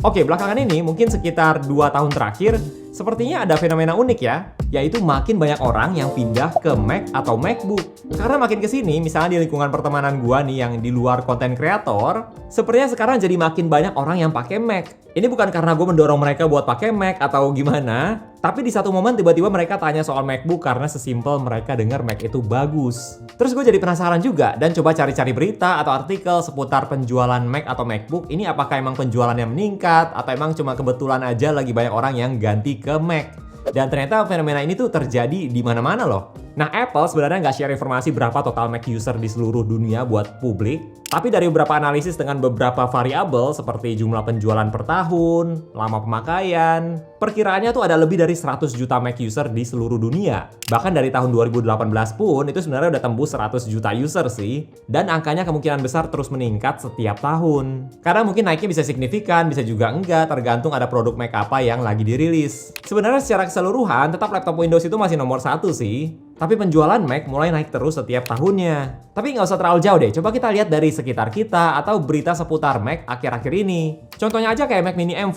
Oke, belakangan ini mungkin sekitar 2 tahun terakhir, sepertinya ada fenomena unik ya, yaitu makin banyak orang yang pindah ke Mac atau MacBook. Karena makin kesini, misalnya di lingkungan pertemanan gua nih yang di luar konten kreator, sepertinya sekarang jadi makin banyak orang yang pakai Mac. Ini bukan karena gue mendorong mereka buat pakai Mac atau gimana, tapi di satu momen tiba-tiba mereka tanya soal MacBook karena sesimpel mereka dengar Mac itu bagus. Terus gue jadi penasaran juga dan coba cari-cari berita atau artikel seputar penjualan Mac atau MacBook. Ini apakah emang penjualannya meningkat atau emang cuma kebetulan aja lagi banyak orang yang ganti ke Mac. Dan ternyata fenomena ini tuh terjadi di mana-mana loh. Nah, Apple sebenarnya nggak share informasi berapa total Mac user di seluruh dunia buat publik. Tapi dari beberapa analisis dengan beberapa variabel seperti jumlah penjualan per tahun, lama pemakaian, perkiraannya tuh ada lebih dari 100 juta Mac user di seluruh dunia. Bahkan dari tahun 2018 pun itu sebenarnya udah tembus 100 juta user sih. Dan angkanya kemungkinan besar terus meningkat setiap tahun. Karena mungkin naiknya bisa signifikan, bisa juga enggak, tergantung ada produk Mac apa yang lagi dirilis. Sebenarnya secara keseluruhan tetap laptop Windows itu masih nomor satu sih. Tapi penjualan Mac mulai naik terus setiap tahunnya. Tapi nggak usah terlalu jauh deh, coba kita lihat dari sekitar kita atau berita seputar Mac akhir-akhir ini. Contohnya aja kayak Mac Mini M4.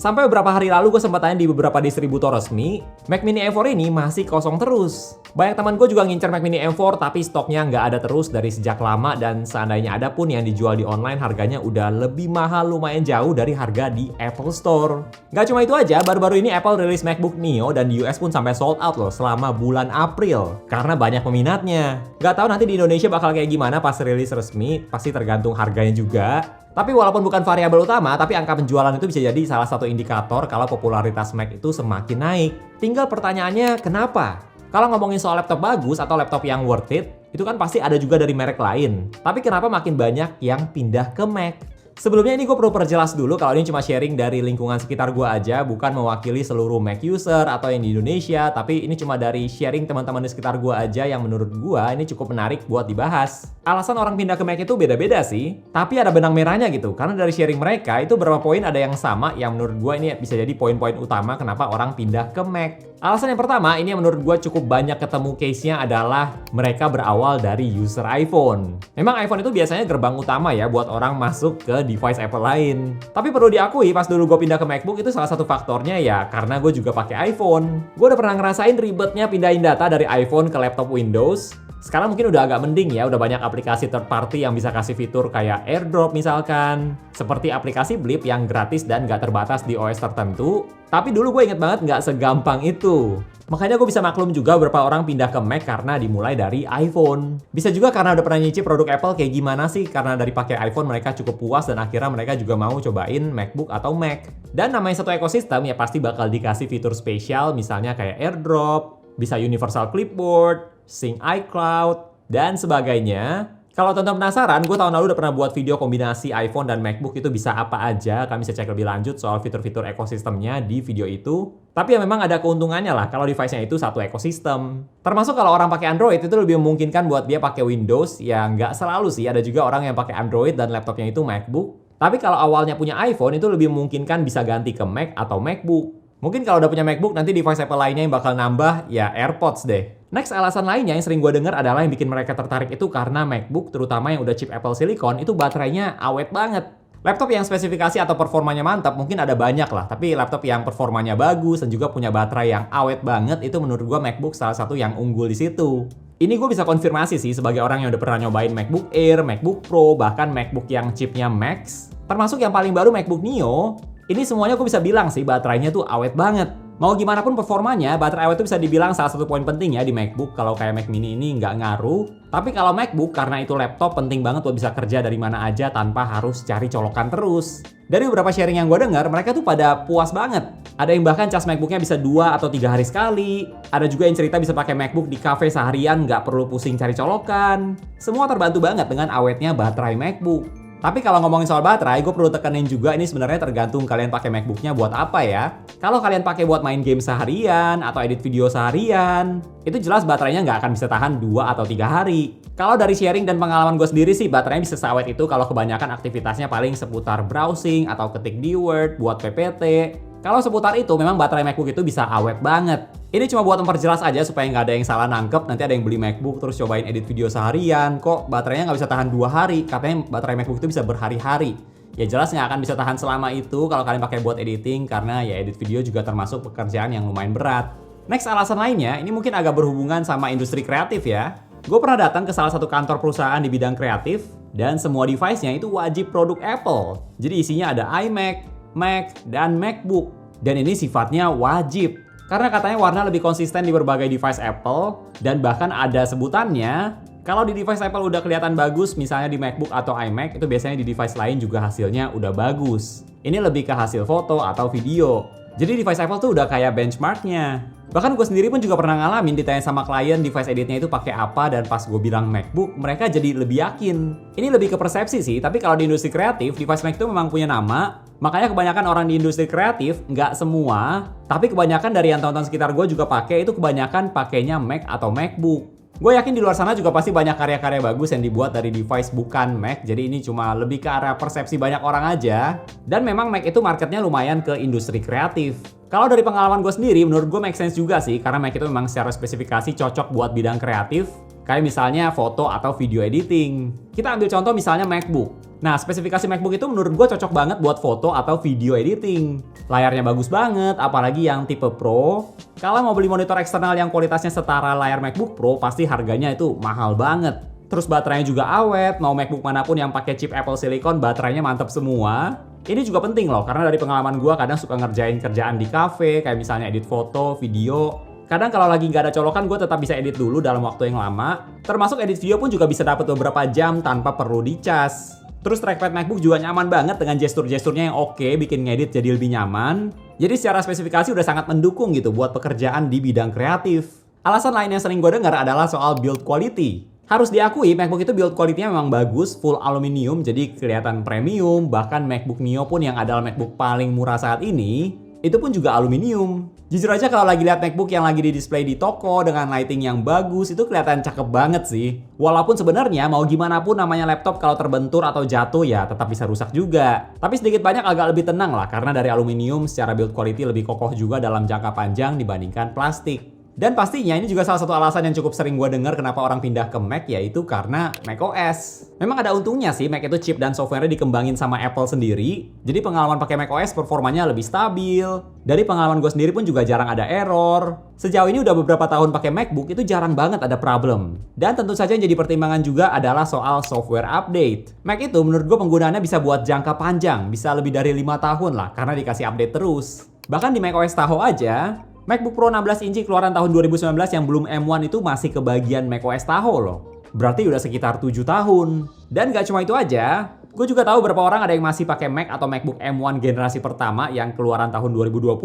Sampai beberapa hari lalu gue sempat tanya di beberapa distributor resmi, Mac Mini M4 ini masih kosong terus. Banyak teman gue juga ngincer Mac Mini M4 tapi stoknya nggak ada terus dari sejak lama dan seandainya ada pun yang dijual di online harganya udah lebih mahal lumayan jauh dari harga di Apple Store. Nggak cuma itu aja, baru-baru ini Apple rilis MacBook Neo dan di US pun sampai sold out loh selama bulan April. Karena banyak peminatnya. Gak tahu nanti di Indonesia bakal kayak gimana pas rilis resmi, pasti tergantung harganya juga. Tapi walaupun bukan variabel utama, tapi angka penjualan itu bisa jadi salah satu indikator kalau popularitas Mac itu semakin naik. Tinggal pertanyaannya kenapa? Kalau ngomongin soal laptop bagus atau laptop yang worth it, itu kan pasti ada juga dari merek lain. Tapi kenapa makin banyak yang pindah ke Mac? Sebelumnya ini gue perlu perjelas dulu kalau ini cuma sharing dari lingkungan sekitar gue aja, bukan mewakili seluruh Mac user atau yang di Indonesia, tapi ini cuma dari sharing teman-teman di sekitar gue aja yang menurut gue ini cukup menarik buat dibahas. Alasan orang pindah ke Mac itu beda-beda sih, tapi ada benang merahnya gitu, karena dari sharing mereka itu beberapa poin ada yang sama yang menurut gue ini bisa jadi poin-poin utama kenapa orang pindah ke Mac. Alasan yang pertama, ini yang menurut gue cukup banyak ketemu case-nya adalah mereka berawal dari user iPhone. Memang iPhone itu biasanya gerbang utama ya buat orang masuk ke device Apple lain. Tapi perlu diakui pas dulu gue pindah ke MacBook itu salah satu faktornya ya karena gue juga pakai iPhone. Gue udah pernah ngerasain ribetnya pindahin data dari iPhone ke laptop Windows. Sekarang mungkin udah agak mending ya, udah banyak aplikasi third party yang bisa kasih fitur kayak AirDrop misalkan. Seperti aplikasi Blip yang gratis dan gak terbatas di OS tertentu. Tapi dulu gue inget banget gak segampang itu. Makanya gue bisa maklum juga beberapa orang pindah ke Mac karena dimulai dari iPhone. Bisa juga karena udah pernah nyicip produk Apple kayak gimana sih, karena dari pakai iPhone mereka cukup puas dan akhirnya mereka juga mau cobain MacBook atau Mac. Dan namanya satu ekosistem ya pasti bakal dikasih fitur spesial misalnya kayak AirDrop, bisa Universal Clipboard, Sync iCloud, dan sebagainya. Kalau teman-teman penasaran, gue tahun lalu udah pernah buat video kombinasi iPhone dan MacBook itu bisa apa aja. Kalian bisa cek lebih lanjut soal fitur-fitur ekosistemnya di video itu. Tapi ya memang ada keuntungannya lah kalau device-nya itu satu ekosistem. Termasuk kalau orang pakai Android itu lebih memungkinkan buat dia pakai Windows. Ya nggak selalu sih, ada juga orang yang pakai Android dan laptopnya itu MacBook. Tapi kalau awalnya punya iPhone itu lebih memungkinkan bisa ganti ke Mac atau MacBook. Mungkin kalau udah punya MacBook nanti device Apple lainnya yang bakal nambah ya AirPods deh. Next, alasan lainnya yang sering gue dengar adalah yang bikin mereka tertarik itu karena MacBook, terutama yang udah chip Apple Silicon, itu baterainya awet banget. Laptop yang spesifikasi atau performanya mantap mungkin ada banyak lah, tapi laptop yang performanya bagus dan juga punya baterai yang awet banget itu menurut gue MacBook salah satu yang unggul di situ. Ini gue bisa konfirmasi sih sebagai orang yang udah pernah nyobain MacBook Air, MacBook Pro, bahkan MacBook yang chipnya Max, termasuk yang paling baru MacBook Neo. Ini semuanya gue bisa bilang sih baterainya tuh awet banget. Mau gimana pun performanya, baterai awet itu bisa dibilang salah satu poin penting ya di MacBook. Kalau kayak Mac Mini ini nggak ngaruh. Tapi kalau MacBook, karena itu laptop penting banget buat bisa kerja dari mana aja tanpa harus cari colokan terus. Dari beberapa sharing yang gue dengar, mereka tuh pada puas banget. Ada yang bahkan cas MacBooknya bisa 2 atau 3 hari sekali. Ada juga yang cerita bisa pakai MacBook di cafe seharian, nggak perlu pusing cari colokan. Semua terbantu banget dengan awetnya baterai MacBook. Tapi kalau ngomongin soal baterai, gue perlu tekenin juga ini sebenarnya tergantung kalian pakai MacBooknya buat apa ya. Kalau kalian pakai buat main game seharian atau edit video seharian, itu jelas baterainya nggak akan bisa tahan 2 atau 3 hari. Kalau dari sharing dan pengalaman gue sendiri sih, baterainya bisa seawet itu kalau kebanyakan aktivitasnya paling seputar browsing atau ketik di Word, buat PPT. Kalau seputar itu, memang baterai MacBook itu bisa awet banget. Ini cuma buat memperjelas aja supaya nggak ada yang salah nangkep. Nanti ada yang beli MacBook terus cobain edit video seharian. Kok baterainya nggak bisa tahan 2 hari? Katanya baterai MacBook itu bisa berhari-hari. Ya jelas nggak akan bisa tahan selama itu kalau kalian pakai buat editing, karena ya edit video juga termasuk pekerjaan yang lumayan berat. Next, alasan lainnya, ini mungkin agak berhubungan sama industri kreatif ya. Gue pernah datang ke salah satu kantor perusahaan di bidang kreatif, dan semua device-nya itu wajib produk Apple. Jadi isinya ada iMac, Mac, dan MacBook. Dan ini sifatnya wajib, karena katanya warna lebih konsisten di berbagai device Apple, dan bahkan ada sebutannya, kalau di device Apple udah kelihatan bagus, misalnya di MacBook atau iMac, itu biasanya di device lain juga hasilnya udah bagus. Ini lebih ke hasil foto atau video. Jadi device Apple tuh udah kayak benchmarknya. Bahkan gue sendiri pun juga pernah ngalamin ditanya sama klien device editnya itu pakai apa, dan pas gue bilang MacBook, mereka jadi lebih yakin. Ini lebih ke persepsi sih, tapi kalau di industri kreatif, device Mac itu memang punya nama. Makanya kebanyakan orang di industri kreatif, nggak semua, tapi kebanyakan dari yang tonton sekitar gue juga pakai, itu kebanyakan pakainya Mac atau MacBook. Gue yakin di luar sana juga pasti banyak karya-karya bagus yang dibuat dari device bukan Mac, jadi ini cuma lebih ke arah persepsi banyak orang aja. Dan memang Mac itu marketnya lumayan ke industri kreatif. Kalau dari pengalaman gue sendiri, menurut gue make sense juga sih, karena Mac itu memang secara spesifikasi cocok buat bidang kreatif, kayak misalnya foto atau video editing. Kita ambil contoh misalnya MacBook. Nah, spesifikasi MacBook itu menurut gue cocok banget buat foto atau video editing. Layarnya bagus banget, apalagi yang tipe Pro. Kalau mau beli monitor eksternal yang kualitasnya setara layar MacBook Pro, pasti harganya itu mahal banget. Terus baterainya juga awet, mau MacBook manapun yang pakai chip Apple Silicon, baterainya mantap semua. Ini juga penting loh, karena dari pengalaman gue kadang suka ngerjain kerjaan di cafe, kayak misalnya edit foto, video. Kadang kalau lagi nggak ada colokan, gue tetap bisa edit dulu dalam waktu yang lama. Termasuk edit video pun juga bisa dapat beberapa jam tanpa perlu dicas. Terus trackpad MacBook juga nyaman banget dengan gestur-gesturnya yang oke, bikin ngedit jadi lebih nyaman. Jadi secara spesifikasi udah sangat mendukung gitu buat pekerjaan di bidang kreatif. Alasan lain yang sering gue dengar adalah soal build quality. Harus diakui MacBook itu build quality-nya memang bagus, full aluminium, jadi kelihatan premium. Bahkan MacBook Neo pun yang adalah MacBook paling murah saat ini, itu pun juga aluminium. Jujur aja kalau lagi lihat MacBook yang lagi di display di toko dengan lighting yang bagus, itu kelihatan cakep banget sih. Walaupun sebenarnya mau gimana pun namanya laptop kalau terbentur atau jatuh ya tetap bisa rusak juga. Tapi sedikit banyak agak lebih tenang lah, karena dari aluminium secara build quality lebih kokoh juga dalam jangka panjang dibandingkan plastik. Dan pastinya ini juga salah satu alasan yang cukup sering gue dengar kenapa orang pindah ke Mac, yaitu karena macOS. Memang ada untungnya sih, Mac itu chip dan software-nya dikembangin sama Apple sendiri. Jadi pengalaman pakai macOS performanya lebih stabil. Dari pengalaman gue sendiri pun juga jarang ada error. Sejauh ini udah beberapa tahun pakai MacBook, itu jarang banget ada problem. Dan tentu saja yang jadi pertimbangan juga adalah soal software update. Mac itu menurut gue penggunaannya bisa buat jangka panjang, bisa lebih dari 5 tahun lah, karena dikasih update terus. Bahkan di macOS Tahoe aja, MacBook Pro 16 inci keluaran tahun 2019 yang belum M1 itu masih kebagian macOS Tahoe loh. Berarti udah sekitar 7 tahun. Dan gak cuma itu aja, gue juga tahu beberapa orang ada yang masih pakai Mac atau MacBook M1 generasi pertama yang keluaran tahun 2020,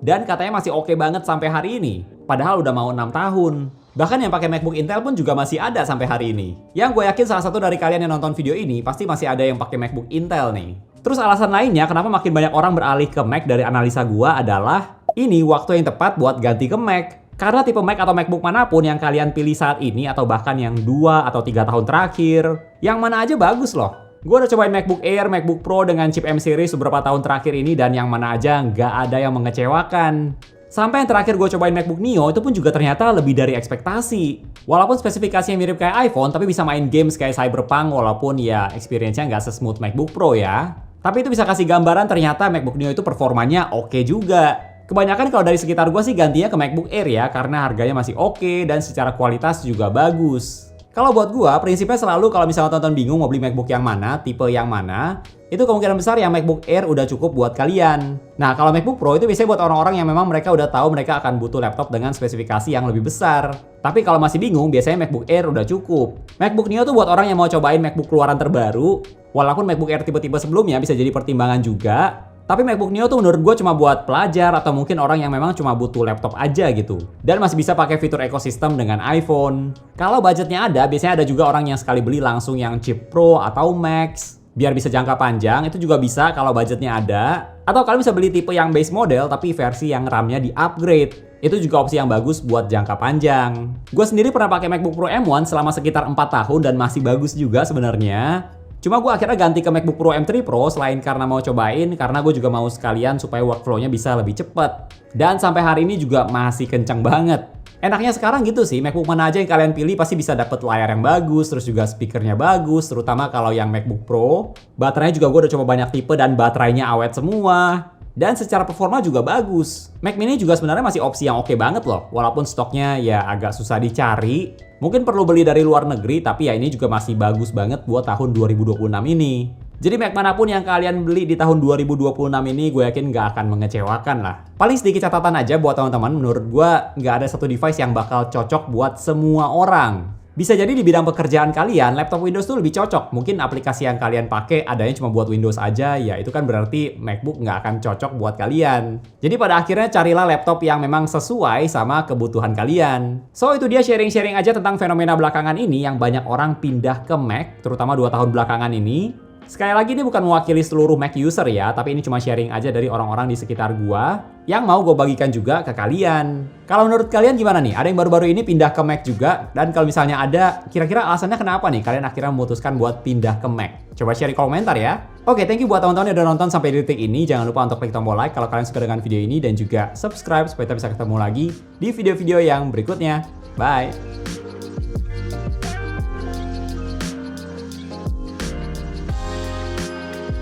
dan katanya masih oke banget sampai hari ini. Padahal udah mau 6 tahun. Bahkan yang pakai MacBook Intel pun juga masih ada sampai hari ini. Yang gue yakin salah satu dari kalian yang nonton video ini pasti masih ada yang pakai MacBook Intel nih. Terus alasan lainnya kenapa makin banyak orang beralih ke Mac dari analisa gue adalah ini waktu yang tepat buat ganti ke Mac. Karena tipe Mac atau MacBook manapun yang kalian pilih saat ini, atau bahkan yang 2 atau 3 tahun terakhir, yang mana aja bagus loh. Gue udah cobain MacBook Air, MacBook Pro dengan chip M series beberapa tahun terakhir ini, dan yang mana aja nggak ada yang mengecewakan. Sampai yang terakhir gue cobain MacBook Neo, itu pun juga ternyata lebih dari ekspektasi. Walaupun spesifikasinya mirip kayak iPhone, tapi bisa main games kayak Cyberpunk, walaupun ya experience-nya nggak sesmooth MacBook Pro ya. Tapi itu bisa kasih gambaran ternyata MacBook Neo itu performanya oke juga. Kebanyakan kalau dari sekitar gue sih gantinya ke MacBook Air ya, karena harganya masih oke dan secara kualitas juga bagus. Kalau buat gue, prinsipnya selalu kalau misalnya tonton bingung mau beli MacBook yang mana, tipe yang mana, itu kemungkinan besar yang MacBook Air udah cukup buat kalian. Nah, kalau MacBook Pro itu biasanya buat orang-orang yang memang mereka udah tahu mereka akan butuh laptop dengan spesifikasi yang lebih besar. Tapi kalau masih bingung, biasanya MacBook Air udah cukup. MacBook Neo tuh buat orang yang mau cobain MacBook keluaran terbaru, walaupun MacBook Air tipe-tipe sebelumnya bisa jadi pertimbangan juga. Tapi MacBook Neo tuh menurut gue cuma buat pelajar atau mungkin orang yang memang cuma butuh laptop aja gitu. Dan masih bisa pakai fitur ekosistem dengan iPhone. Kalau budgetnya ada, biasanya ada juga orang yang sekali beli langsung yang chip Pro atau Max. Biar bisa jangka panjang, itu juga bisa kalau budgetnya ada. Atau kalian bisa beli tipe yang base model tapi versi yang RAM-nya di-upgrade. Itu juga opsi yang bagus buat jangka panjang. Gue sendiri pernah pakai MacBook Pro M1 selama sekitar 4 tahun dan masih bagus juga sebenarnya. Cuma gue akhirnya ganti ke MacBook Pro M3 Pro selain karena mau cobain, karena gue juga mau sekalian supaya workflow-nya bisa lebih cepat. Dan sampai hari ini juga masih kencang banget. Enaknya sekarang gitu sih, MacBook mana aja yang kalian pilih pasti bisa dapet layar yang bagus, terus juga speakernya bagus, terutama kalau yang MacBook Pro. Baterainya juga gue udah coba banyak tipe dan baterainya awet semua. Dan secara performa juga bagus. Mac mini juga sebenarnya masih opsi yang oke banget loh, walaupun stoknya ya agak susah dicari. Mungkin perlu beli dari luar negeri, tapi ya ini juga masih bagus banget buat tahun 2026 ini. Jadi Mac manapun yang kalian beli di tahun 2026 ini, gue yakin nggak akan mengecewakan lah. Paling sedikit catatan aja buat teman-teman, menurut gue nggak ada satu device yang bakal cocok buat semua orang. Bisa jadi di bidang pekerjaan kalian, laptop Windows tuh lebih cocok. Mungkin aplikasi yang kalian pakai adanya cuma buat Windows aja, ya itu kan berarti MacBook nggak akan cocok buat kalian. Jadi pada akhirnya carilah laptop yang memang sesuai sama kebutuhan kalian. So itu dia sharing-sharing aja tentang fenomena belakangan ini yang banyak orang pindah ke Mac, terutama 2 tahun belakangan ini. Sekali lagi ini bukan mewakili seluruh Mac user ya, tapi ini cuma sharing aja dari orang-orang di sekitar gua yang mau gue bagikan juga ke kalian. Kalau menurut kalian gimana nih? Ada yang baru-baru ini pindah ke Mac juga? Dan kalau misalnya ada, kira-kira alasannya kenapa nih kalian akhirnya memutuskan buat pindah ke Mac? Coba share di komentar ya. Oke, thank you buat teman-teman yang udah nonton sampai detik ini. Jangan lupa untuk klik tombol like kalau kalian suka dengan video ini dan juga subscribe supaya kita bisa ketemu lagi di video-video yang berikutnya. Bye!